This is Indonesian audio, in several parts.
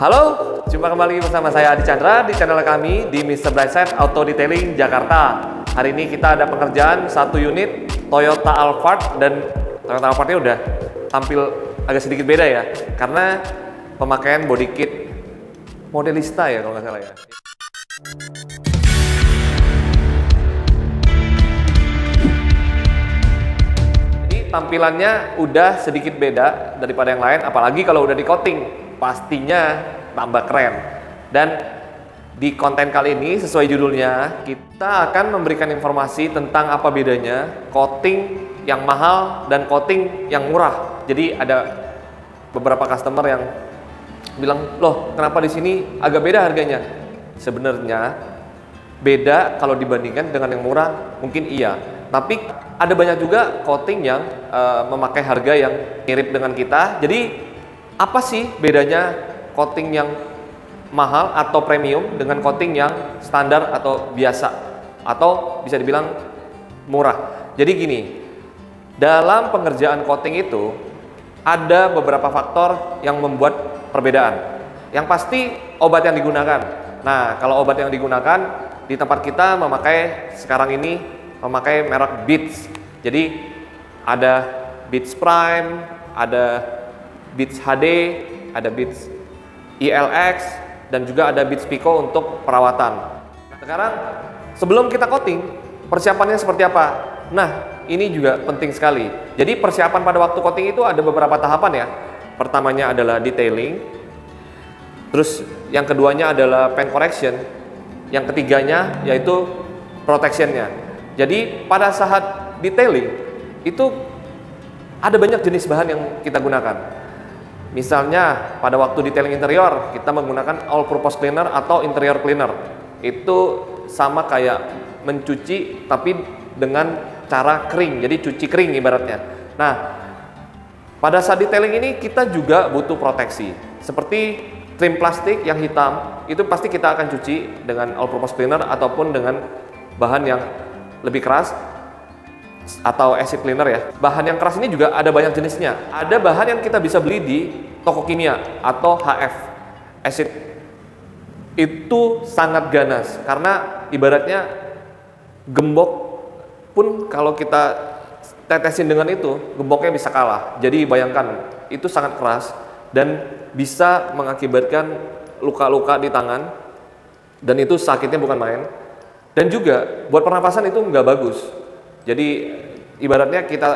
Halo, jumpa kembali bersama saya Adi Chandra di channel kami di Mr. Brightside Auto Detailing Jakarta. Hari ini kita ada pekerjaan satu unit Toyota Alphard, dan Toyota Alphardnya udah tampil agak sedikit beda ya, karena pemakaian body kit modelista ya kalau nggak salah ya. Tampilannya udah sedikit beda daripada yang lain, apalagi kalau udah di coating, pastinya tambah keren. Dan di konten kali ini sesuai judulnya, kita akan memberikan informasi tentang apa bedanya coating yang mahal dan coating yang murah. Jadi ada beberapa customer yang bilang, loh kenapa di sini agak beda harganya? Sebenarnya beda kalau dibandingkan dengan yang murah, mungkin iya. Tapi ada banyak juga coating yang memakai harga yang mirip dengan kita. Jadi apa sih bedanya coating yang mahal atau premium dengan coating yang standar atau biasa, atau bisa dibilang murah? Jadi gini, dalam pengerjaan coating itu ada beberapa faktor yang membuat perbedaan. Yang pasti obat yang digunakan. Nah, kalau obat yang digunakan di tempat kita sekarang ini memakai merek Beats. Jadi ada Beats Prime, ada Beats HD, ada Beats ILX, dan juga ada Beats Pico untuk perawatan. Sekarang sebelum kita coating, persiapannya seperti apa? Nah, ini juga penting sekali. Jadi persiapan pada waktu coating itu ada beberapa tahapan ya. Pertamanya adalah detailing, terus yang keduanya adalah paint correction, yang ketiganya yaitu protectionnya. Jadi pada saat detailing itu ada banyak jenis bahan yang kita gunakan. Misalnya pada waktu detailing interior kita menggunakan all purpose cleaner atau interior cleaner. Itu sama kayak mencuci tapi dengan cara kering, jadi cuci kering ibaratnya. Nah, pada saat detailing ini kita juga butuh proteksi. Seperti trim plastik yang hitam, itu pasti kita akan cuci dengan all purpose cleaner ataupun dengan bahan yang lebih keras atau acid cleaner ya. Bahan yang keras ini juga ada banyak jenisnya. Ada bahan yang kita bisa beli di toko kimia atau HF. Acid itu sangat ganas karena ibaratnya gembok pun kalau kita tetesin dengan itu, gemboknya bisa kalah. Jadi bayangkan, itu sangat keras dan bisa mengakibatkan luka-luka di tangan, dan itu sakitnya bukan main. Dan juga buat pernapasan itu nggak bagus. Jadi ibaratnya kita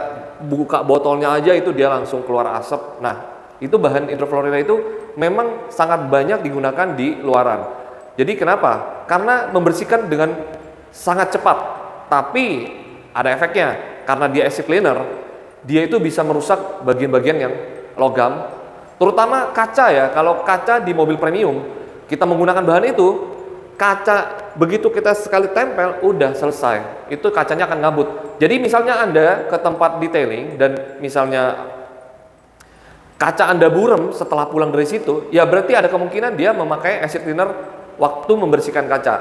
buka botolnya aja itu dia langsung keluar asap. Nah, itu bahan hidrofluorida itu memang sangat banyak digunakan di luaran. Jadi kenapa? Karena membersihkan dengan sangat cepat. Tapi ada efeknya. Karena dia acid cleaner, dia itu bisa merusak bagian-bagian yang logam. Terutama kaca ya. Kalau kaca di mobil premium, kita menggunakan bahan itu, kaca begitu kita sekali tempel udah selesai, itu kacanya akan ngabut. Jadi misalnya Anda ke tempat detailing dan misalnya kaca Anda burem setelah pulang dari situ, ya berarti ada kemungkinan dia memakai acid cleaner waktu membersihkan kaca.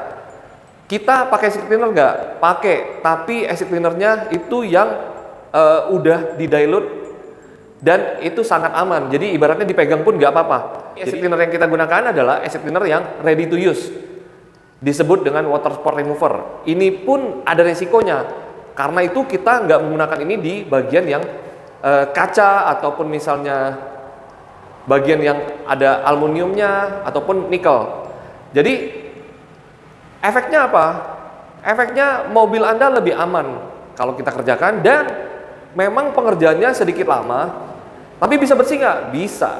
Kita pakai acid cleaner nggak? Pakai, tapi acid cleanernya itu yang udah di-dilute dan itu sangat aman. Jadi ibaratnya dipegang pun nggak apa-apa. Acid cleaner yang kita gunakan adalah acid cleaner yang ready to use, disebut dengan water spot remover. Ini pun ada resikonya, karena itu kita nggak menggunakan ini di bagian yang kaca ataupun misalnya bagian yang ada aluminiumnya ataupun nikel. Jadi efeknya apa? Efeknya mobil Anda lebih aman kalau kita kerjakan, dan memang pengerjaannya sedikit lama, tapi bisa bersih nggak? Bisa.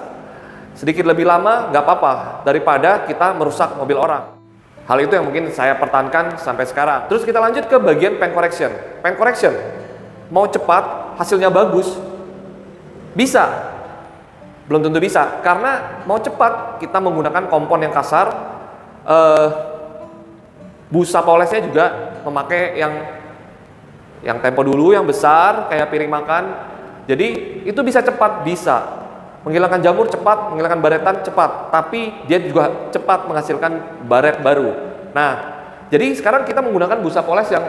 Sedikit lebih lama nggak apa-apa daripada kita merusak mobil orang. Hal itu yang mungkin saya pertahankan sampai sekarang. Terus kita lanjut ke bagian paint correction. Paint correction, mau cepat, hasilnya bagus, bisa. Belum tentu bisa, karena mau cepat kita menggunakan kompon yang kasar. Busa polesnya juga memakai yang tempo dulu, yang besar, kayak piring makan. Jadi itu bisa cepat, bisa. Menghilangkan jamur cepat, menghilangkan baretan cepat, tapi dia juga cepat menghasilkan baret baru. Nah, jadi sekarang kita menggunakan busa poles yang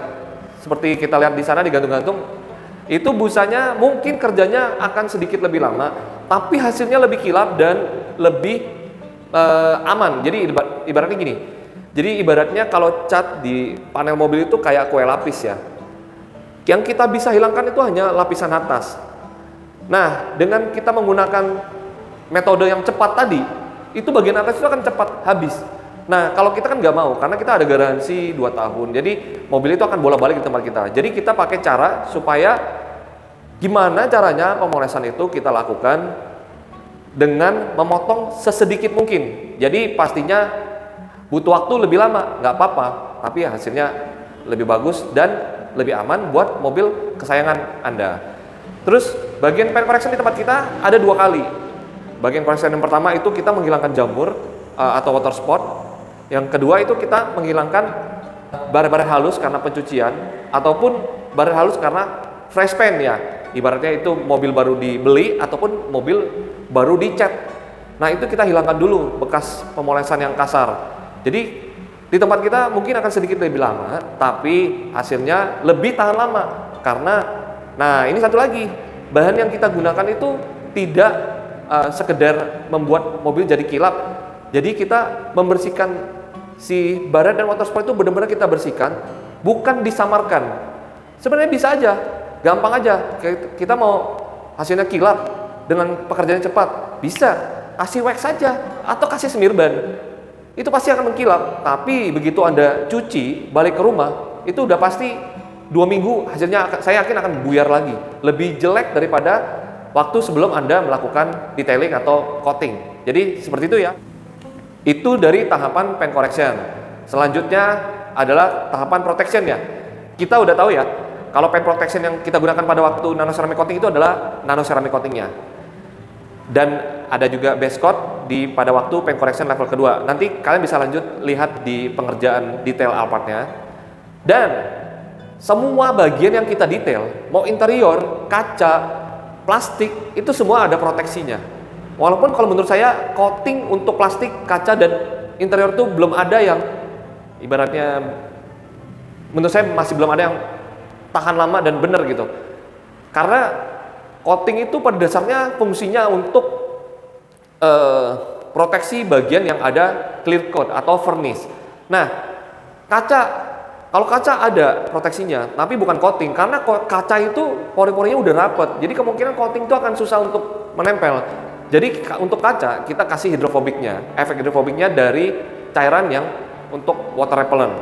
seperti kita lihat di sana digantung-gantung. Itu busanya mungkin kerjanya akan sedikit lebih lama, tapi hasilnya lebih kilap dan lebih aman. Jadi ibaratnya gini. Jadi ibaratnya kalau cat di panel mobil itu kayak kue lapis ya. Yang kita bisa hilangkan itu hanya lapisan atas. Nah, dengan kita menggunakan metode yang cepat tadi, itu bagian atas itu akan cepat habis. Nah, kalau kita kan nggak mau, karena kita ada garansi 2 tahun. Jadi mobil itu akan bolak-balik di tempat kita. Jadi kita pakai cara supaya gimana caranya pemolesan itu kita lakukan dengan memotong sesedikit mungkin. Jadi pastinya butuh waktu lebih lama, nggak apa-apa, tapi hasilnya lebih bagus dan lebih aman buat mobil kesayangan Anda. Terus bagian paint correction di tempat kita ada 2 kali. Bagian correction yang pertama itu kita menghilangkan jamur atau water spot. Yang kedua itu kita menghilangkan bar-bar halus karena pencucian ataupun bar halus karena fresh paint ya. Ibaratnya itu mobil baru dibeli ataupun mobil baru dicat. Nah, itu kita hilangkan dulu bekas pemolesan yang kasar. Jadi di tempat kita mungkin akan sedikit lebih lama, tapi hasilnya lebih tahan lama karena nah ini satu lagi, bahan yang kita gunakan itu tidak sekedar membuat mobil jadi kilap. Jadi kita membersihkan si baret dan water spot itu benar-benar kita bersihkan, bukan disamarkan. Sebenarnya bisa aja, gampang aja. Kita mau hasilnya kilap dengan pekerjaan cepat, bisa kasih wax saja atau kasih semir ban. Itu pasti akan mengkilap. Tapi begitu Anda cuci balik ke rumah, itu udah pasti 2 minggu hasilnya saya yakin akan buyar lagi, lebih jelek daripada waktu sebelum Anda melakukan detailing atau coating. Jadi seperti itu ya. Itu dari tahapan paint correction. Selanjutnya adalah tahapan protection ya. Kita udah tahu ya, kalau paint protection yang kita gunakan pada waktu nano ceramic coating itu adalah nano ceramic coatingnya. Dan ada juga base coat pada waktu paint correction level kedua. Nanti kalian bisa lanjut lihat di pengerjaan detail Alphardnya. Dan semua bagian yang kita detail, mau interior, kaca, plastik, itu semua ada proteksinya. Walaupun kalau menurut saya coating untuk plastik, kaca, dan interior itu belum ada yang ibaratnya, menurut saya masih belum ada yang tahan lama dan benar gitu. Karena coating itu pada dasarnya fungsinya untuk proteksi bagian yang ada clear coat atau varnish. Nah, kalau kaca ada proteksinya, tapi bukan coating, karena kaca itu pori-porinya udah rapat, jadi kemungkinan coating itu akan susah untuk menempel. Jadi untuk kaca kita kasih hidrofobiknya, efek hidrofobiknya dari cairan yang untuk water repellent.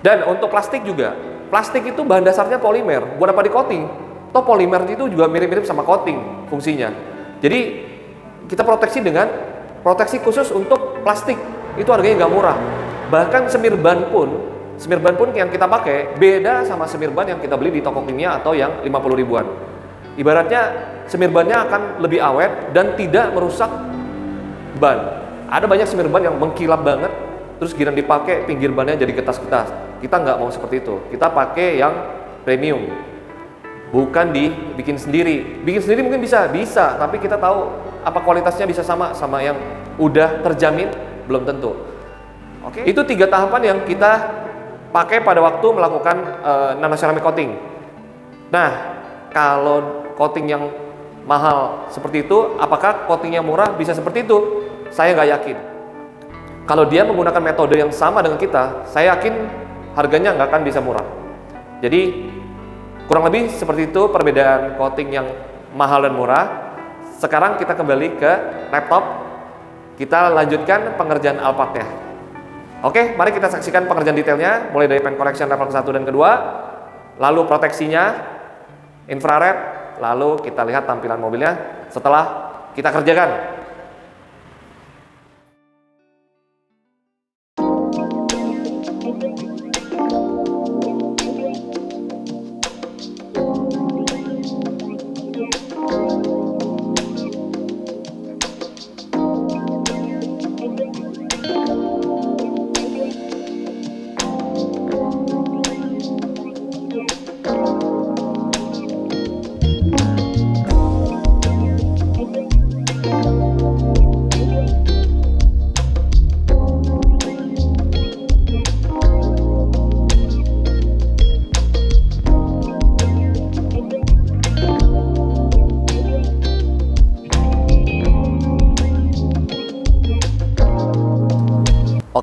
Dan untuk plastik juga, plastik itu bahan dasarnya polimer, buat apa di coating? Toh polimer itu juga mirip-mirip sama coating fungsinya. Jadi kita proteksi dengan proteksi khusus untuk plastik, itu harganya nggak murah. Bahkan semir ban pun yang kita pakai beda sama semir ban yang kita beli di toko kimia atau yang 50 ribuan. Ibaratnya semir bannya akan lebih awet dan tidak merusak ban. Ada banyak semir ban yang mengkilap banget, terus giliran dipakai pinggir bannya jadi getas-getas. Kita nggak mau seperti itu. Kita pakai yang premium, bukan dibikin sendiri. Bikin sendiri mungkin bisa, tapi kita tahu apa kualitasnya bisa sama yang udah terjamin, belum tentu. Oke. Itu 3 tahapan yang kita pakai pada waktu melakukan nano ceramic coating. Nah, kalau coating yang mahal seperti itu, apakah coating yang murah bisa seperti itu? Saya nggak yakin. Kalau dia menggunakan metode yang sama dengan kita, saya yakin harganya nggak akan bisa murah. Jadi kurang lebih seperti itu perbedaan coating yang mahal dan murah. Sekarang kita kembali ke laptop. Kita lanjutkan pengerjaan Alphardnya. Oke, mari kita saksikan pengerjaan detailnya, mulai dari paint correction level 1 dan kedua, lalu proteksinya, infrared, lalu kita lihat tampilan mobilnya setelah kita kerjakan.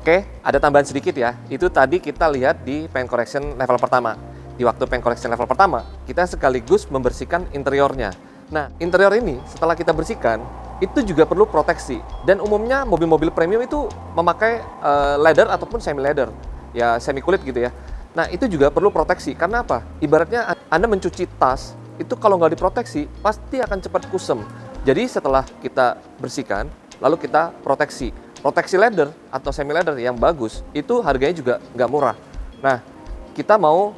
Oke, ada tambahan sedikit ya. Itu tadi kita lihat di paint correction level pertama. Di waktu paint correction level pertama, kita sekaligus membersihkan interiornya. Nah, interior ini setelah kita bersihkan, itu juga perlu proteksi. Dan umumnya mobil-mobil premium itu memakai leather ataupun semi leather, ya semi kulit gitu ya. Nah, itu juga perlu proteksi. Karena apa? Ibaratnya Anda mencuci tas, itu kalau nggak diproteksi, pasti akan cepat kusam. Jadi setelah kita bersihkan, lalu kita proteksi. Proteksi leather atau semi leather yang bagus itu harganya juga nggak murah. Nah, kita mau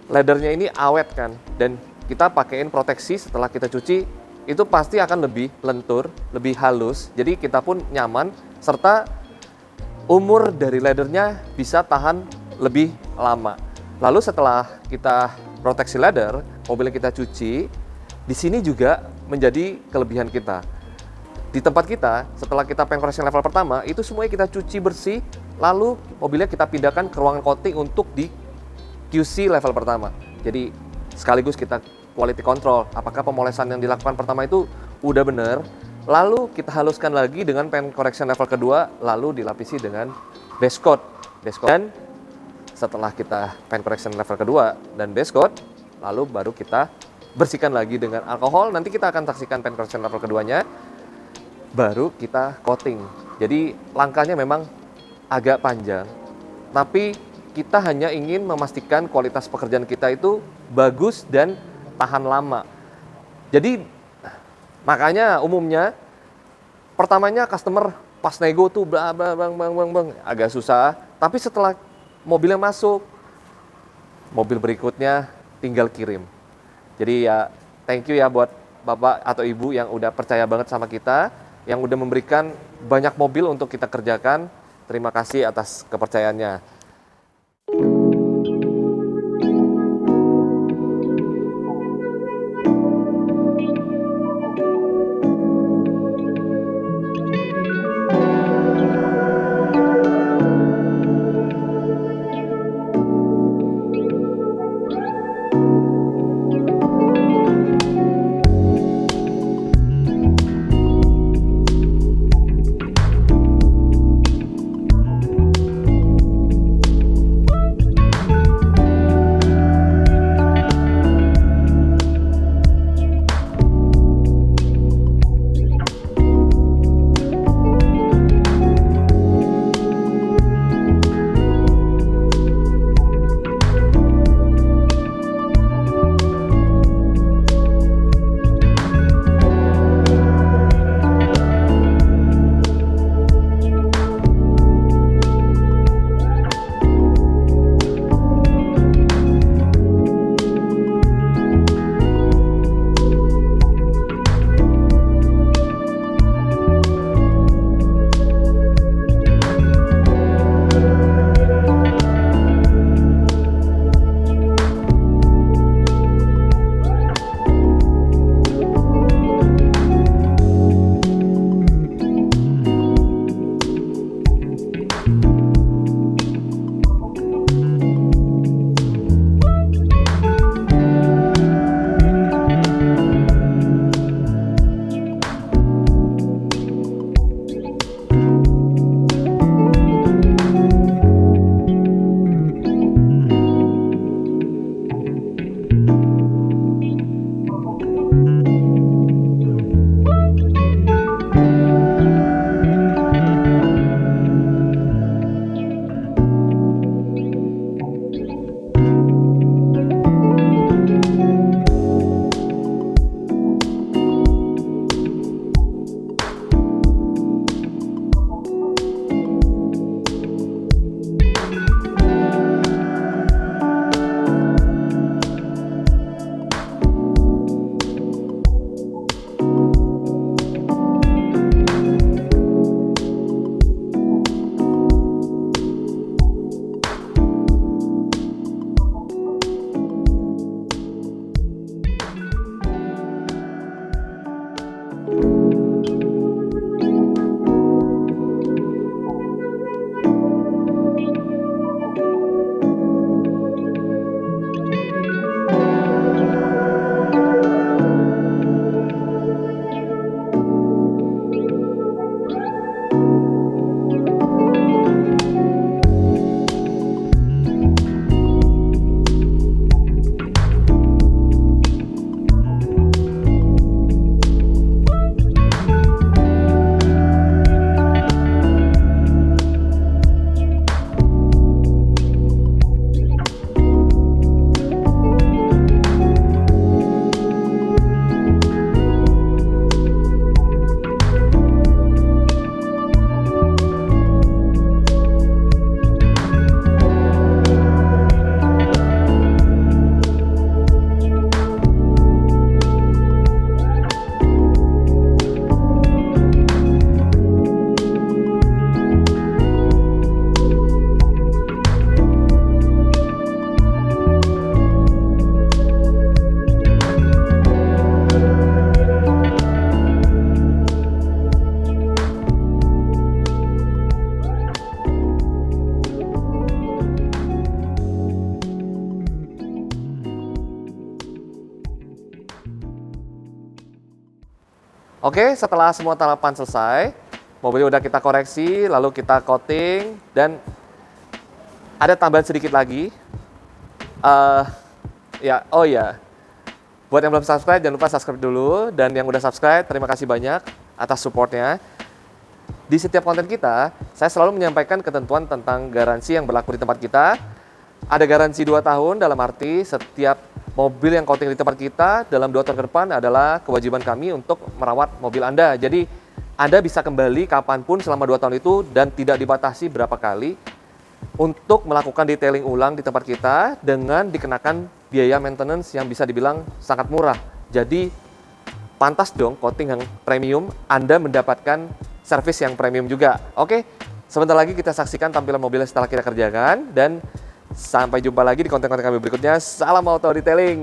leathernya ini awet kan, dan kita pakaiin proteksi setelah kita cuci, itu pasti akan lebih lentur, lebih halus. Jadi kita pun nyaman, serta umur dari leathernya bisa tahan lebih lama. Lalu setelah kita proteksi leather, mobil yang kita cuci, di sini juga menjadi kelebihan kita. Di tempat kita, setelah kita paint correction level pertama, itu semuanya kita cuci bersih, lalu mobilnya kita pindahkan ke ruangan coating untuk di QC level pertama. Jadi sekaligus kita quality control, apakah pemolesan yang dilakukan pertama itu udah bener, lalu kita haluskan lagi dengan paint correction level kedua, lalu dilapisi dengan base coat. Dan setelah kita paint correction level kedua dan base coat, lalu baru kita bersihkan lagi dengan alkohol. Nanti kita akan saksikan paint correction level keduanya, baru kita coating. Jadi langkahnya memang agak panjang, tapi kita hanya ingin memastikan kualitas pekerjaan kita itu bagus dan tahan lama. Jadi makanya umumnya pertamanya customer pas nego tuh bang agak susah, tapi setelah mobilnya masuk, mobil berikutnya tinggal kirim. Jadi ya thank you ya buat Bapak atau Ibu yang udah percaya banget sama kita, yang udah memberikan banyak mobil untuk kita kerjakan. Terima kasih atas kepercayaannya. Oke, setelah semua tahapan selesai, mobilnya udah kita koreksi, lalu kita coating, dan ada tambahan sedikit lagi. Oh ya, buat yang belum subscribe, jangan lupa subscribe dulu. Dan yang udah subscribe, terima kasih banyak atas supportnya. Di setiap konten kita, saya selalu menyampaikan ketentuan tentang garansi yang berlaku di tempat kita. Ada garansi 2 tahun, dalam arti setiap mobil yang coating di tempat kita dalam 2 tahun ke depan adalah kewajiban kami untuk merawat mobil Anda. Jadi Anda bisa kembali kapanpun selama 2 tahun itu dan tidak dibatasi berapa kali untuk melakukan detailing ulang di tempat kita dengan dikenakan biaya maintenance yang bisa dibilang sangat murah. Jadi pantas dong coating yang premium, Anda mendapatkan servis yang premium juga. Oke, sebentar lagi kita saksikan tampilan mobilnya setelah kita kerjakan, dan sampai jumpa lagi di konten-konten kami berikutnya. Salam auto detailing.